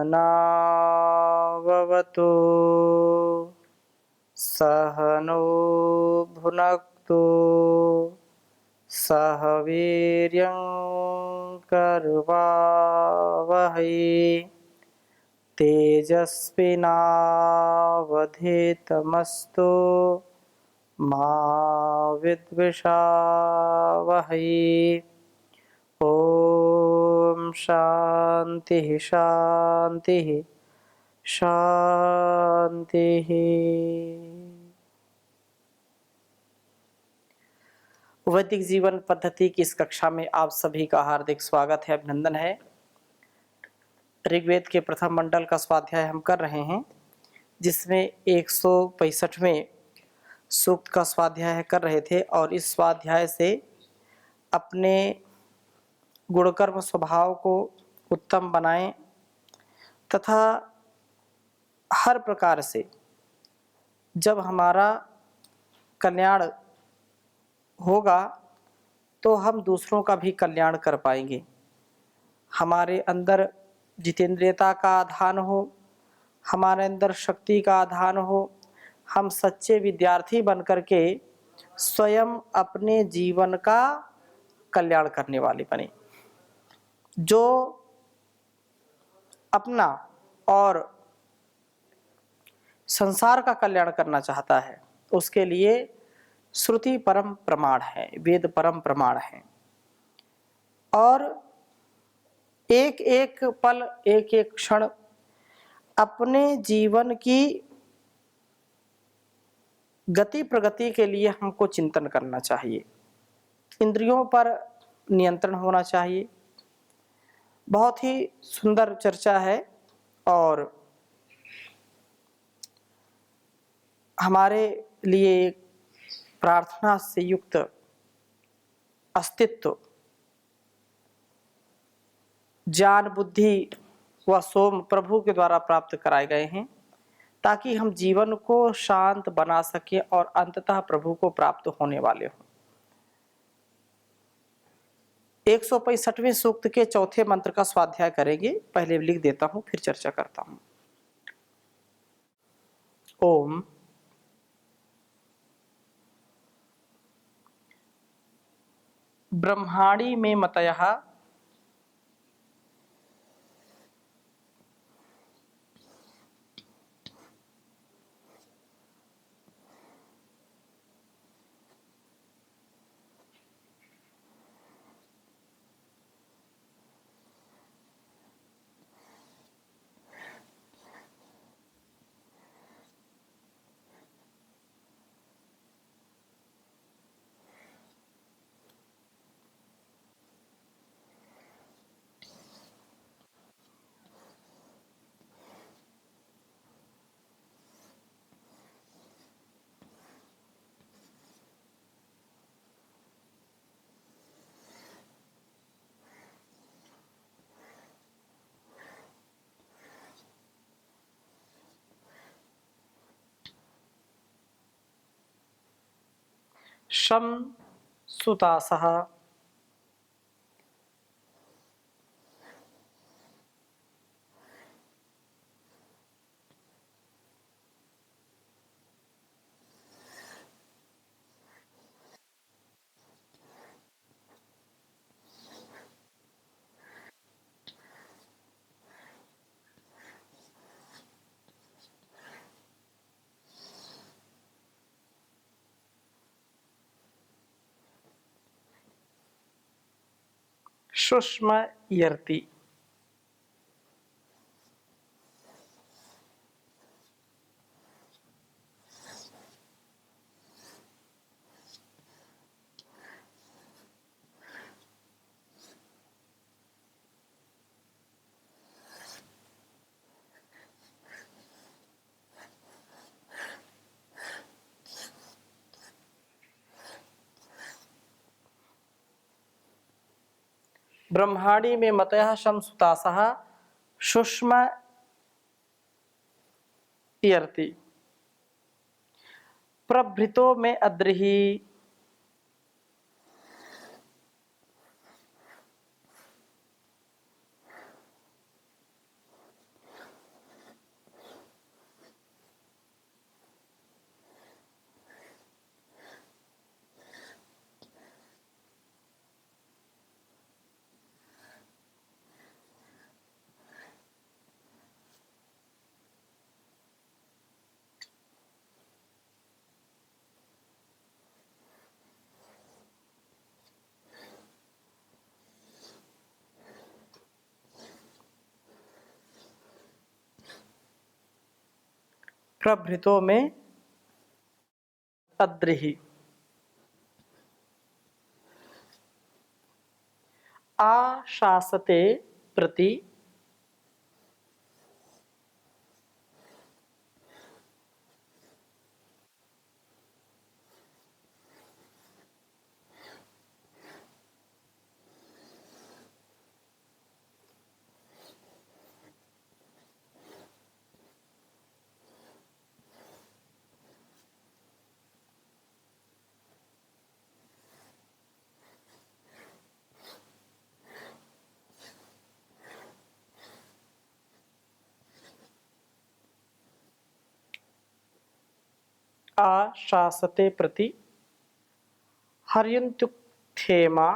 सहनाववतु सहनो भुनक्तु सह वीर्यं करवावहै तेजस्विनावधीतमस्तु मा विद्विषावहै। ओम शांति शांति शांति। वैदिक जीवन पद्धति की इस कक्षा में आप सभी का हार्दिक स्वागत है, अभिनंदन है। ऋग्वेद के प्रथम मंडल का स्वाध्याय हम कर रहे हैं, जिसमें 165वें सूक्त का स्वाध्याय कर रहे थे और इस स्वाध्याय से अपने गुणकर्म स्वभाव को उत्तम बनाएं तथा हर प्रकार से जब हमारा कल्याण होगा तो हम दूसरों का भी कल्याण कर पाएंगे। हमारे अंदर जितेंद्रियता का आधान हो, हमारे अंदर शक्ति का आधान हो, हम सच्चे विद्यार्थी बनकर के स्वयं अपने जीवन का कल्याण करने वाले बने। जो अपना और संसार का कल्याण करना चाहता है उसके लिए श्रुति परम प्रमाण है, वेद परम प्रमाण है और एक एक पल एक एक क्षण अपने जीवन की गति प्रगति के लिए हमको चिंतन करना चाहिए। इंद्रियों पर नियंत्रण होना चाहिए। बहुत ही सुंदर चर्चा है और हमारे लिए एक प्रार्थना से युक्त अस्तित्व, ज्ञान बुद्धि व सोम प्रभु के द्वारा प्राप्त कराए गए हैं ताकि हम जीवन को शांत बना सके और अंततः प्रभु को प्राप्त होने वाले हों। 165वें सूक्त के चौथे मंत्र का स्वाध्याय करेंगे। पहले लिख देता हूं, फिर चर्चा करता हूं। ओम ब्रह्माणि में मतयः शम सुतासः शुष्मयर्ति। ब्रह्माणि में मतयः शम सुतासः शुष्मयर्ति। प्रभृतो में अद्रिहि प्रभृतों में अद्रिहि। आशासते प्रति आशासते प्रति हर्यन्त्युक्थेमा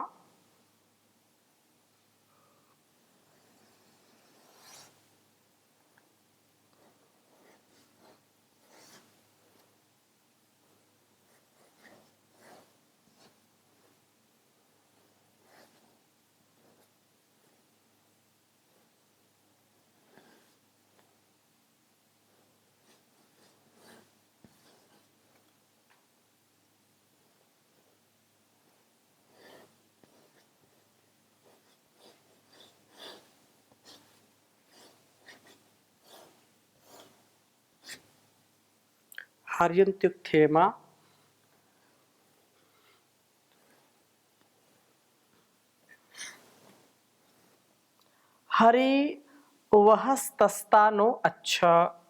हर्यन्त्युक्थेमा हरि वहस्तस्ता नो अच्छा।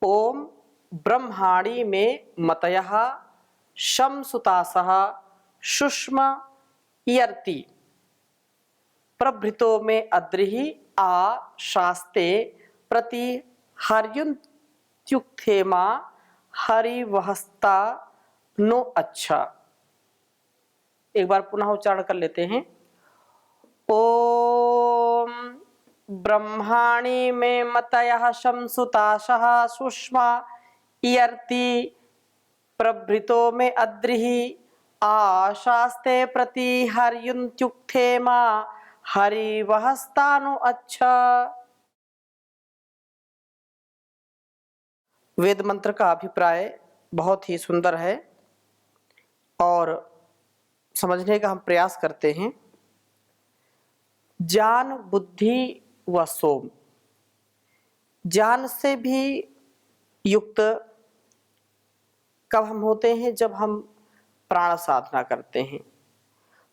ओम ब्रह्माणी में मतयः शमसुतासः शुष्म इयर्ति प्रभृतो में अद्रिहि आ शास्ते प्रति हर्युन्त्युक्थेमा हरिवहस्ता नो अच्छा। एक बार पुनः उच्चारण कर लेते हैं। ओम ब्रह्माणि में मतयः शमसुताशः सुष्मा इयर्ति प्रभृतो में अद्रिहि आशास्ते प्रति हर्युन्त्युक्थेमा हरिवहस्तानु अच्छा। वेद मंत्र का अभिप्राय बहुत ही सुंदर है और समझने का हम प्रयास करते हैं। ज्ञान बुद्धि व सोम, ज्ञान से भी युक्त कब हम होते हैं? जब हम प्राण साधना करते हैं।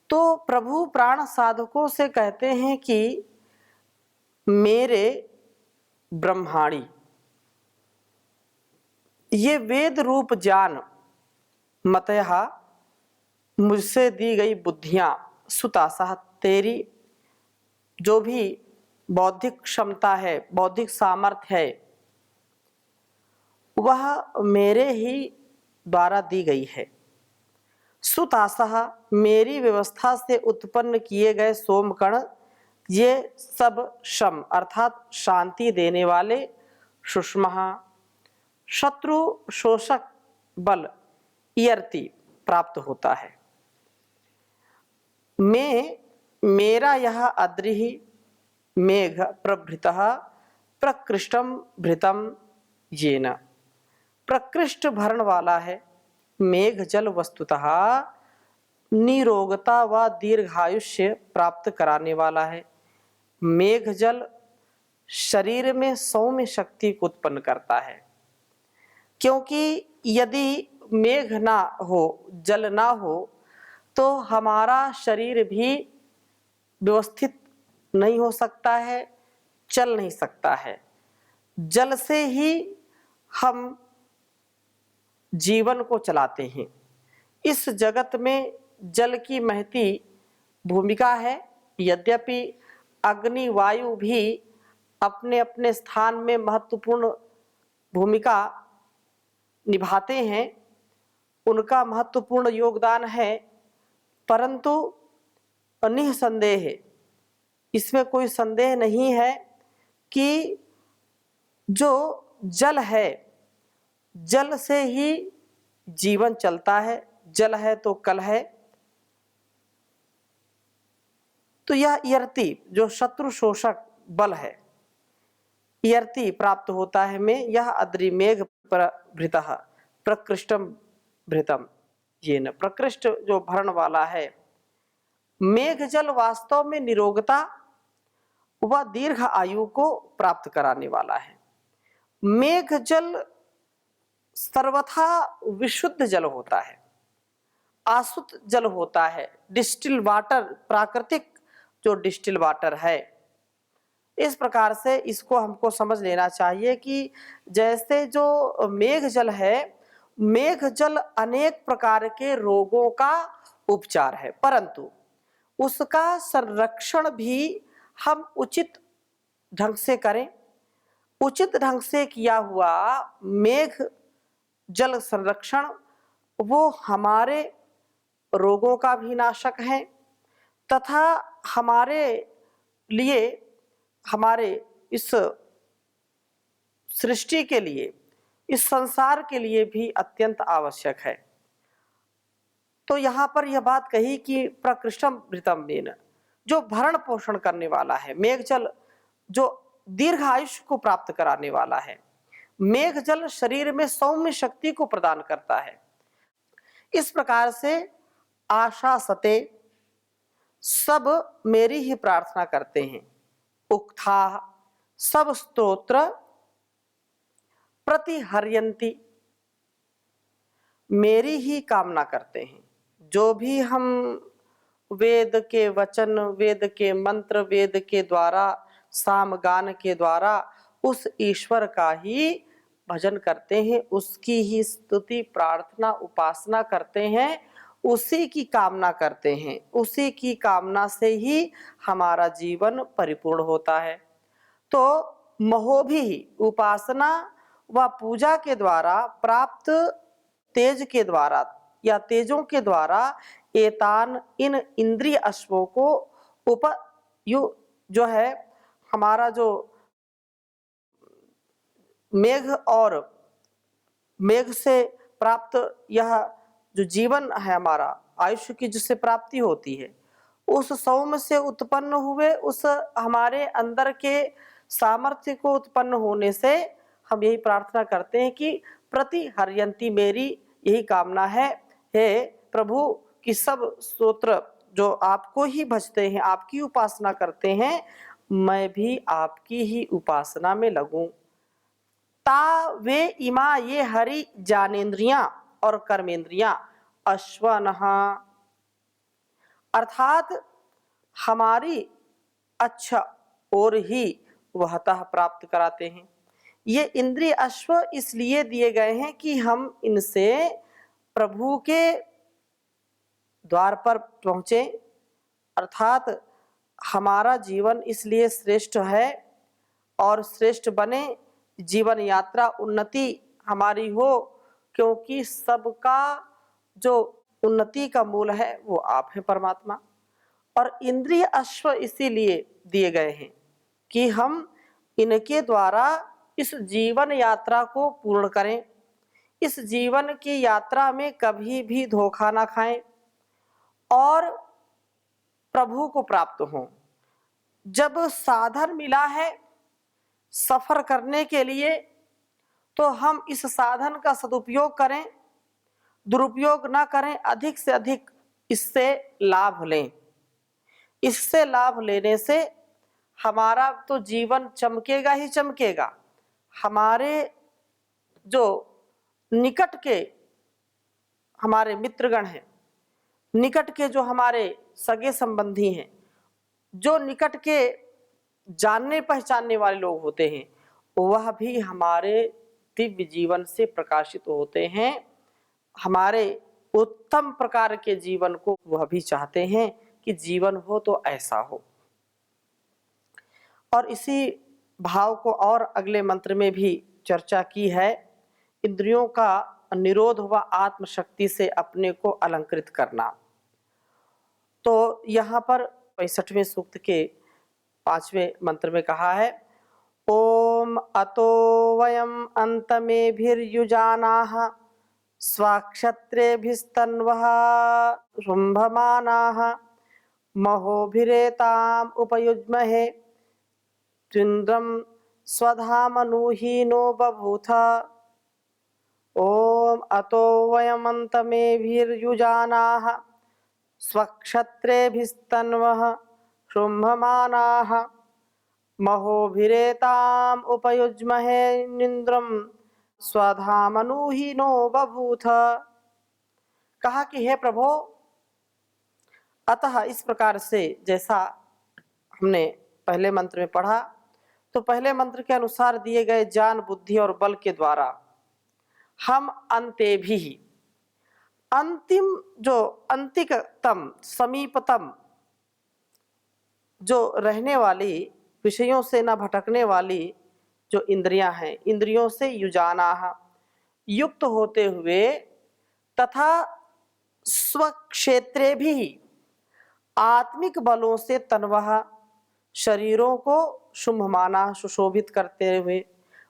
तो प्रभु प्राण साधकों से कहते हैं कि मेरे ब्रह्माणी, ये वेद रूप ज्ञान मतयः मुझसे दी गई बुद्धियां सुतासः, तेरी जो भी बौद्धिक क्षमता है, बौद्धिक सामर्थ्य है, वह मेरे ही द्वारा दी गई है। सुतासः, मेरी व्यवस्था से उत्पन्न किए गए सोमकण, ये सब शम अर्थात शांति देने वाले, सुष्मः शत्रु शोषक बल, इयर्ति प्राप्त होता है। मैं मेरा यह अद्रिहि मेघ प्रभृतः प्रकृष्टम भृतम येन, प्रकृष्ट भरण वाला है। मेघ जल वस्तुतः निरोगता व दीर्घायुष्य प्राप्त कराने वाला है। मेघ जल शरीर में सौम्य शक्ति को उत्पन्न करता है, क्योंकि यदि मेघ ना हो, जल ना हो, तो हमारा शरीर भी व्यवस्थित नहीं हो सकता है, चल नहीं सकता है। जल से ही हम जीवन को चलाते हैं। इस जगत में जल की महती भूमिका है। यद्यपि अग्नि वायु भी अपने अपने स्थान में महत्वपूर्ण भूमिका निभाते हैं, उनका महत्वपूर्ण योगदान है, परंतु निसंदेह इसमें कोई संदेह नहीं है कि जो जल है, जल से ही जीवन चलता है। जल है तो कल है। तो यह इयर्ति जो शत्रु शोषक बल है, इयर्ति प्राप्त होता है में यह अद्रिमेघ प्रभृतः प्रकृष्टम भृतम ये न। प्रकृष्ट जो भरण वाला है, मेघ जल वास्तव में निरोगता व दीर्घ आयु को प्राप्त कराने वाला है। मेघ जल सर्वथा विशुद्ध जल होता है, आसुत जल होता है, डिस्टिल वाटर, प्राकृतिक जो डिस्टिल वाटर है। इस प्रकार से इसको हमको समझ लेना चाहिए कि जैसे जो मेघ जल है, मेघ जल अनेक प्रकार के रोगों का उपचार है, परंतु उसका संरक्षण भी हम उचित ढंग से करें। उचित ढंग से किया हुआ मेघ जल संरक्षण वो हमारे रोगों का भी नाशक है, तथा हमारे लिए, हमारे इस सृष्टि के लिए, इस संसार के लिए भी अत्यंत आवश्यक है। तो यहाँ पर यह बात कही कि प्रकृष्टम भृतम मेन, जो भरण पोषण करने वाला है, मेघ जल जो दीर्घ आयुष्य को प्राप्त कराने वाला है। मेघ जल शरीर में सौम्य शक्ति को प्रदान करता है। इस प्रकार से आशा सते सब मेरी ही प्रार्थना करते हैं। उक्था सब स्तोत्र प्रतिहर्यन्ति, मेरी ही कामना करते हैं। जो भी हम वेद के वचन, वेद के मंत्र, वेद के द्वारा, सामगान के द्वारा उस ईश्वर का ही भजन करते हैं, उसकी ही स्तुति, प्रार्थना, उपासना करते हैं, उसी की कामना करते हैं, उसी की कामना से ही हमारा जीवन परिपूर्ण होता है। तो महोभी उपासना व पूजा के द्वारा प्राप्त तेज के द्वारा या तेजों के द्वारा एतान इन इंद्रिय अश्वों को जो है हमारा जो मेघ और मेघ से प्राप्त यह जो जीवन है हमारा, आयुष्य की जिससे प्राप्ति होती है, उस सौम्य से उत्पन्न हुए उस हमारे अंदर के सामर्थ्य को उत्पन्न होने से हम यही प्रार्थना करते हैं कि प्रतिहर्यन्ति, मेरी यही कामना है, हे प्रभु, कि सब स्तोत्र जो आपको ही भजते हैं, आपकी उपासना करते हैं, मैं भी आपकी ही उपासना में लगूं। ता वे इमा ये हरि ज्ञानेन्द्रियां और कर्मेंद्रियां अश्वनहा, अर्थात हमारी अच्छा और ही वहतः प्राप्त कराते हैं। ये इंद्रिय अश्व इसलिए दिए गए हैं कि हम इनसे प्रभु के द्वार पर पहुँचे, अर्थात हमारा जीवन इसलिए श्रेष्ठ है और श्रेष्ठ बने, जीवन यात्रा उन्नति हमारी हो, क्योंकि सबका जो उन्नति का मूल है वो आप हैं परमात्मा। और इंद्रिय अश्व इसीलिए दिए गए हैं कि हम इनके द्वारा इस जीवन यात्रा को पूर्ण करें, इस जीवन की यात्रा में कभी भी धोखा ना खाएं और प्रभु को प्राप्त हों। जब साधन मिला है सफर करने के लिए, तो हम इस साधन का सदुपयोग करें, दुरुपयोग ना करें, अधिक से अधिक इससे लाभ लें। इससे लाभ लेने से हमारा तो जीवन चमकेगा ही चमकेगा, हमारे जो निकट के हमारे मित्रगण हैं, निकट के जो हमारे सगे संबंधी हैं, जो निकट के जानने पहचानने वाले लोग होते हैं, वह भी हमारे दिव्य जीवन से प्रकाशित होते हैं, हमारे उत्तम प्रकार के जीवन को वह भी चाहते हैं कि जीवन हो तो ऐसा हो। और इसी भाव को और अगले मंत्र में भी चर्चा की है। इंद्रियों का निरोध व आत्मशक्ति से अपने को अलंकृत करना। तो यहाँ पर 65वें सूक्त के 5वें मंत्र में कहा है, ओम अतो वयम अंतमेभिर्युजानाः स्वाक्षत्रेभिस्तन्वः शुंभमानाः महोभिरेताम उपयुज्महे त्विन्द्रं स्वधामनुहीनो बभूथ। ओम अतो वयमन्तमेभिर्युजानाः स्वक्षत्रेभिस्तन्वः शुंभमानाः महोभिरेताम उपयुज्महे निन्द्रं स्वधामनुहीनो बभूथ। कहा कि हे प्रभो, अतः इस प्रकार से जैसा हमने पहले मंत्र में पढ़ा, तो पहले मंत्र के अनुसार दिए गए ज्ञान, बुद्धि और बल के द्वारा हम अंते भी, अंतिम जो अंतिकतम समीपतम जो रहने वाली, विषयों से न भटकने वाली जो इंद्रियां हैं, इंद्रियों से युजानाः युक्त होते हुए तथा स्वक्षेत्रे भी आत्मिक बलों से तन्वः शरीरों को शुंभमाना सुशोभित करते हुए,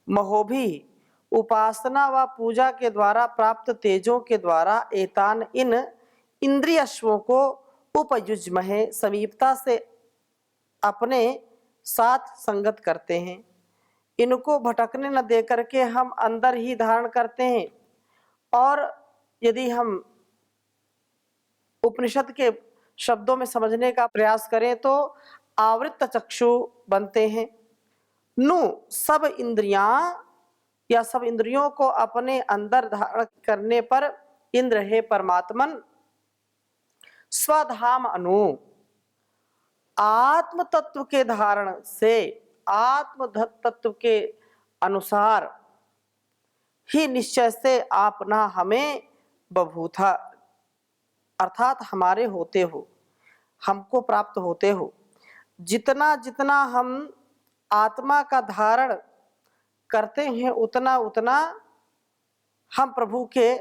महोभी उपासना व पूजा के द्वारा प्राप्त तेजों के द्वारा एतान इन इंद्रियश्वों को उपयुज्महे समीपता से अपने साथ संगत करते हैं। इनको भटकने न दे करके हम अंदर ही धारण करते हैं। और यदि हम उपनिषद के शब्दों में समझने का प्रयास करें तो आवृत्त चक्षु बनते हैं। नु सब इंद्रियां या सब इंद्रियों को अपने अंदर धारण करने पर इंद्र हे परमात्मन स्वधाम अनु आत्म तत्व के धारण से, आत्म तत्व के अनुसार ही निश्चय से आप ना हमें बभूथा, अर्थात हमारे होते हो, हमको प्राप्त होते हो। जितना जितना हम आत्मा का धारण करते हैं उतना उतना हम प्रभु के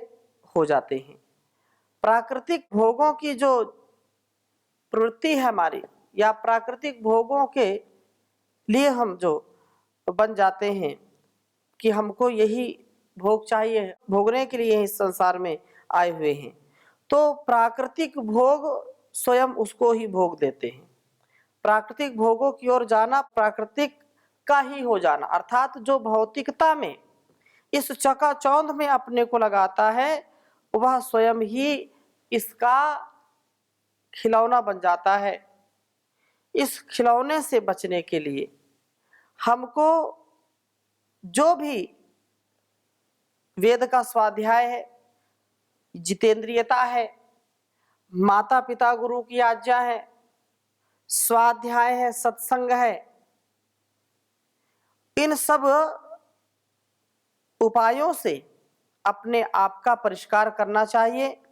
हो जाते हैं। प्राकृतिक भोगों की जो प्रवृत्ति है हमारी, या प्राकृतिक भोगों के लिए हम जो बन जाते हैं कि हमको यही भोग चाहिए, भोगने के लिए इस संसार में आए हुए हैं, तो प्राकृतिक भोग स्वयं उसको ही भोग देते हैं। प्राकृतिक भोगों की ओर जाना प्राकृतिक का ही हो जाना, अर्थात जो भौतिकता में इस चकाचौंध में अपने को लगाता है वह स्वयं ही इसका खिलौना बन जाता है। इस खिलौने से बचने के लिए हमको जो भी वेद का स्वाध्याय है, जितेंद्रियता है, माता पिता गुरु की आज्ञा है, स्वाध्याय है, सत्संग है, इन सब उपायों से अपने आप का परिष्कार करना चाहिए।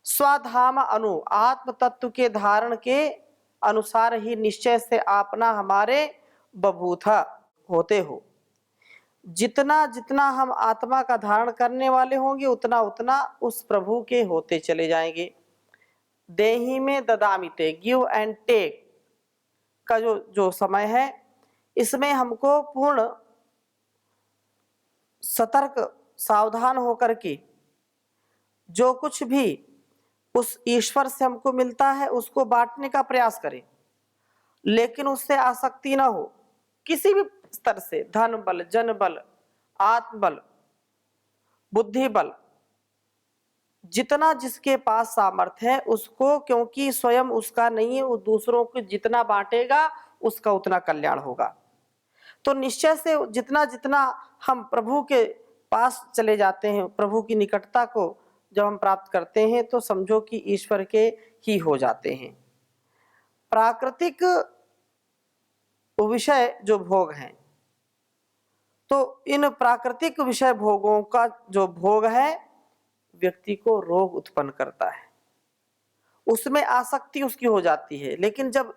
स्वाधाम अनु आत्म तत्व के धारण के अनुसार ही निश्चय से आपना हमारे बभूथा होते हो। जितना जितना हम आत्मा का धारण करने वाले होंगे उतना उतना उस प्रभु के होते चले जाएंगे। देही में ददामिते, गिव एंड टेक का जो समय है, इसमें हमको पूर्ण सतर्क सावधान होकर के जो कुछ भी उस ईश्वर से हमको मिलता है उसको बांटने का प्रयास करें, लेकिन उससे आसक्ति ना हो। किसी भी स्तर से, धन बल, जन बल, आत्म बल, बुद्धि बल, जितना जिसके पास सामर्थ्य है उसको, क्योंकि स्वयं उसका नहीं है, वो दूसरों को जितना बांटेगा उसका उतना कल्याण होगा। तो निश्चय से जितना जितना हम प्रभु के पास चले जाते हैं, प्रभु की निकटता को जब हम प्राप्त करते हैं, तो समझो कि ईश्वर के ही हो जाते हैं। प्राकृतिक विषय जो भोग हैं, तो इन प्राकृतिक विषय भोगों का जो भोग है व्यक्ति को रोग उत्पन्न करता है, उसमें आसक्ति उसकी हो जाती है। लेकिन जब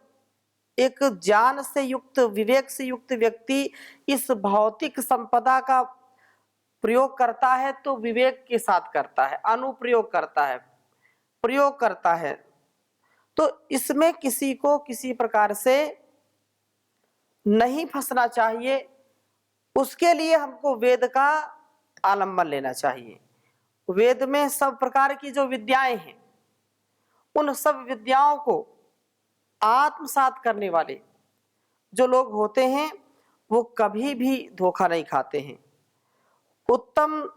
एक ज्ञान से युक्त, विवेक से युक्त व्यक्ति इस भौतिक संपदा का प्रयोग करता है तो विवेक के साथ करता है, अनुप्रयोग करता है, प्रयोग करता है, तो इसमें किसी को किसी प्रकार से नहीं फंसना चाहिए। उसके लिए हमको वेद का आलंबन लेना चाहिए। वेद में सब प्रकार की जो विद्याएं हैं, उन सब विद्याओं को आत्मसात करने वाले जो लोग होते हैं वो कभी भी धोखा नहीं खाते हैं। उत्तम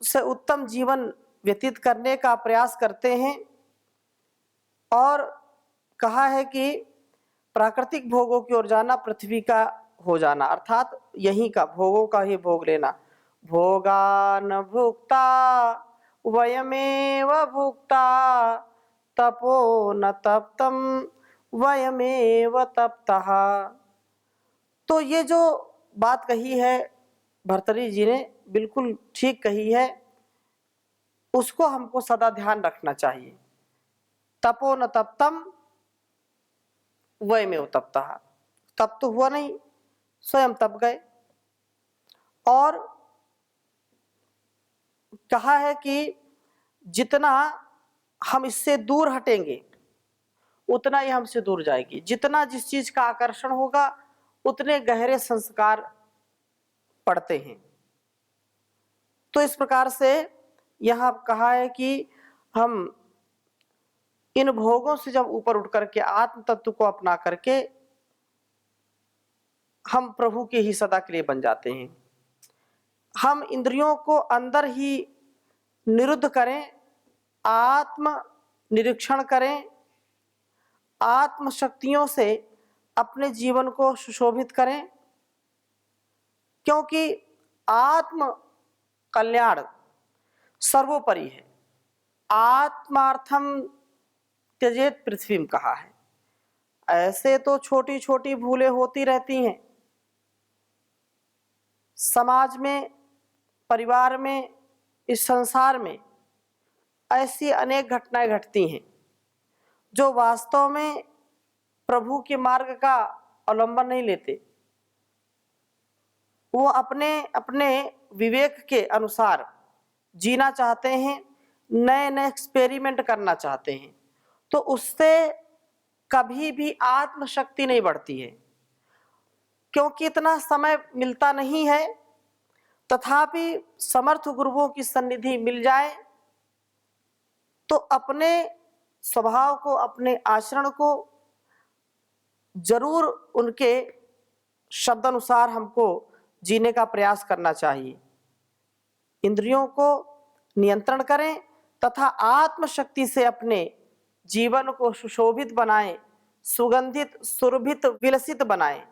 से उत्तम जीवन व्यतीत करने का प्रयास करते हैं। और कहा है कि प्राकृतिक भोगों की ओर जाना पृथ्वी का हो जाना, अर्थात यहीं का भोगों का ही भोग लेना। भोगान भुक्ता वयमेव भुक्ता तपो न तप्तम वयमेव तप्तः। तो ये जो बात कही है भर्तृहरि जी ने, बिल्कुल ठीक कही है, उसको हमको सदा ध्यान रखना चाहिए। तपो न तप्तम वयमेव तप्तः, तप तो हुआ नहीं, स्वयं तप गए। और कहा है कि जितना हम इससे दूर हटेंगे उतना ही हमसे दूर जाएगी। जितना जिस चीज का आकर्षण होगा उतने गहरे संस्कार पड़ते हैं। तो इस प्रकार से यहाँ कहा है कि हम इन भोगों से जब ऊपर उठ करके आत्म तत्व को अपना करके हम प्रभु के ही सदा के लिए बन जाते हैं। हम इंद्रियों को अंदर ही निरुद्ध करें, आत्म निरीक्षण करें, आत्म शक्तियों से अपने जीवन को सुशोभित करें, क्योंकि आत्म कल्याण सर्वोपरि है। आत्मार्थम त्यजेत पृथ्वीम कहा है। ऐसे तो छोटी छोटी भूलें होती रहती हैं, समाज में, परिवार में, इस संसार में ऐसी अनेक घटनाएं घटती हैं जो वास्तव में प्रभु के मार्ग का अवलंबन नहीं लेते। वो अपने अपने विवेक के अनुसार जीना चाहते हैं, नए नए एक्सपेरिमेंट करना चाहते हैं, तो उससे कभी भी आत्मशक्ति नहीं बढ़ती है, क्योंकि इतना समय मिलता नहीं है। तथापि समर्थ गुरुओं की सन्निधि मिल जाए तो अपने स्वभाव को, अपने आचरण को जरूर उनके शब्द अनुसार हमको जीने का प्रयास करना चाहिए। इंद्रियों को नियंत्रण करें तथा आत्मशक्ति से अपने जीवन को सुशोभित बनाएं, सुगंधित, सुरभित, विलसित बनाएं।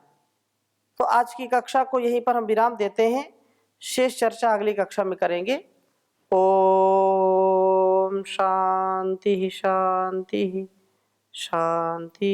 तो आज की कक्षा को यहीं पर हम विराम देते हैं। शेष चर्चा अगली कक्षा में करेंगे। ओम शांति शांति शांति।